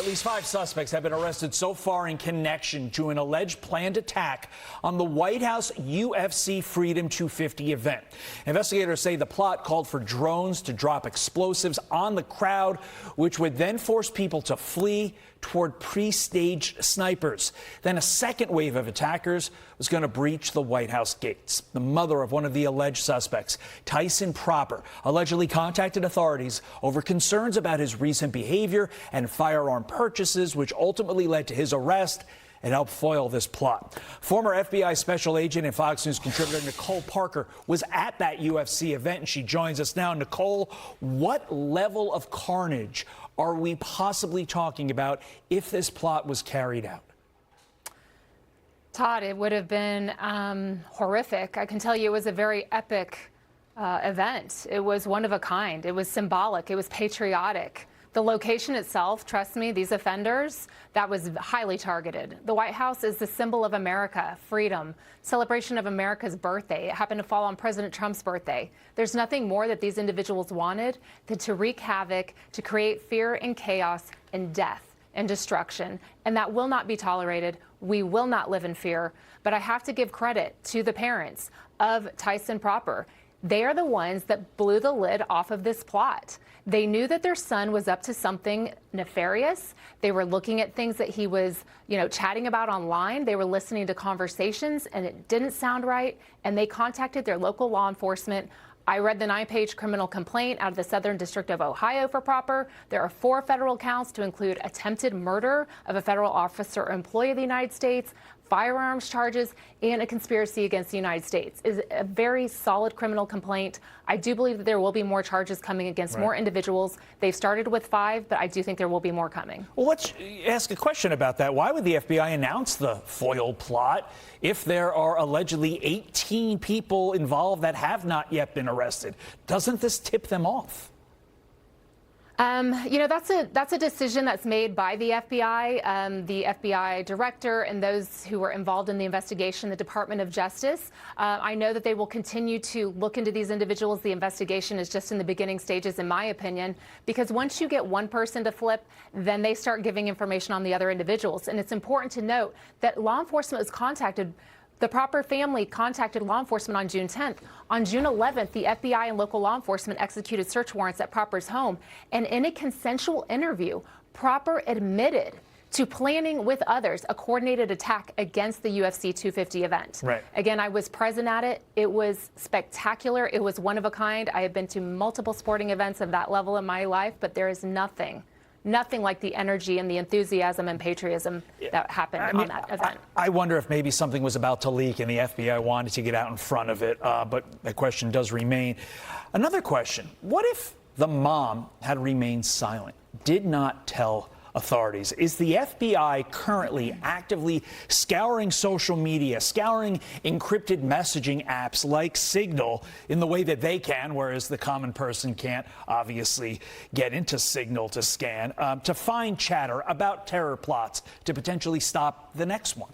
At least 5 suspects have been arrested so far in connection to an alleged planned attack on the White House UFC Freedom 250 event. Investigators say the plot called for drones to drop explosives on the crowd, which would then force people to flee toward pre-staged snipers. Then a second wave of attackers was going to breach the White House gates. The mother of one of the alleged suspects, Tyson Proper, allegedly contacted authorities over concerns about his recent behavior and firearm purchases, which ultimately led to his arrest and helped foil this plot. Former FBI special agent and Fox News contributor Nicole Parker was at that UFC event, and she joins us now. Nicole, what level of carnage are we possibly talking about if this plot was carried out? Todd, it would have been horrific. I can tell you it was a very epic event. It was one of a kind. It was symbolic. It was patriotic. The location itself, trust me, these offenders, that was highly targeted. The White House is the symbol of America, freedom, celebration of America's birthday. It happened to fall on President Trump's birthday. There's nothing more that these individuals wanted than to wreak havoc, to create fear and chaos and death and destruction. And that will not be tolerated. We will not live in fear. But I have to give credit to the parents of Tyson Proper. They are the ones that blew the lid off of this plot. They knew that their son was up to something nefarious. They were looking at things that he was, chatting about online. They were listening to conversations, and it didn't sound right. And they contacted their local law enforcement. I read the 9-page criminal complaint out of the Southern District of Ohio for Proper. There are 4 federal counts to include attempted murder of a federal officer or employee of the United States, firearms charges, and a conspiracy against the United States. Is a very solid criminal complaint. I do believe that there will be more charges coming against more individuals. They've started with 5, but I do think there will be more coming. Well, let's ask a question about that. Why would the FBI announce the foil plot if there are allegedly 18 people involved that have not yet been arrested? Doesn't this tip them off? That's a decision that's made by the FBI director and those who were involved in the investigation, the Department of Justice. I know that they will continue to look into these individuals. The investigation is just in the beginning stages, in my opinion, because once you get one person to flip, then they start giving information on the other individuals. And it's important to note that law enforcement was contacted. The Proper family contacted law enforcement on June 10th. On June 11th, the FBI and local law enforcement executed search warrants at Proper's home. And in a consensual interview, Proper admitted to planning with others a coordinated attack against the UFC 250 event. Right. Again, I was present at it. It was spectacular. It was one of a kind. I have been to multiple sporting events of that level in my life, but there is nothing like the energy and the enthusiasm and patriotism that happened on that event. I wonder if maybe something was about to leak and the FBI wanted to get out in front of it, but the question does remain. Another question, what if the mom had remained silent, did not tell authorities? Is the FBI currently actively scouring social media, scouring encrypted messaging apps like Signal in the way that they can, whereas the common person can't obviously get into Signal to scan, to find chatter about terror plots to potentially stop the next one?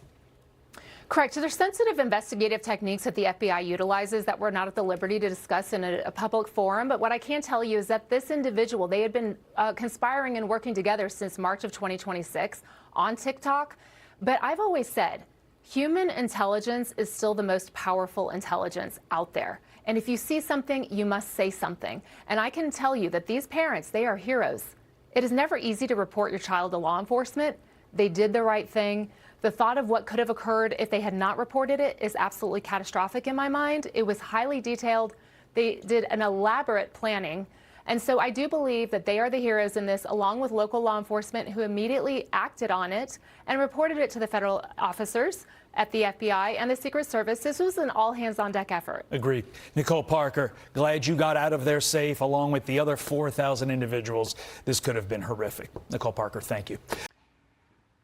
Correct. So there's sensitive investigative techniques that the FBI utilizes that we're not at the liberty to discuss in a public forum. But what I can tell you is that this individual, they had been conspiring and working together since March of 2026 on TikTok. But I've always said human intelligence is still the most powerful intelligence out there. And if you see something, you must say something. And I can tell you that these parents, they are heroes. It is never easy to report your child to law enforcement. They did the right thing. The thought of what could have occurred if they had not reported it is absolutely catastrophic in my mind. It was highly detailed. They did an elaborate planning. And so I do believe that they are the heroes in this, along with local law enforcement who immediately acted on it and reported it to the federal officers at the FBI and the Secret Service. This was an all-hands-on-deck effort. Agreed. Nicole Parker, glad you got out of there safe, along with the other 4,000 individuals. This could have been horrific. Nicole Parker, thank you.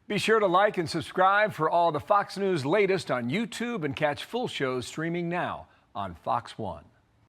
Be sure to like and subscribe for all the Fox News latest on YouTube and catch full shows streaming now on Fox One.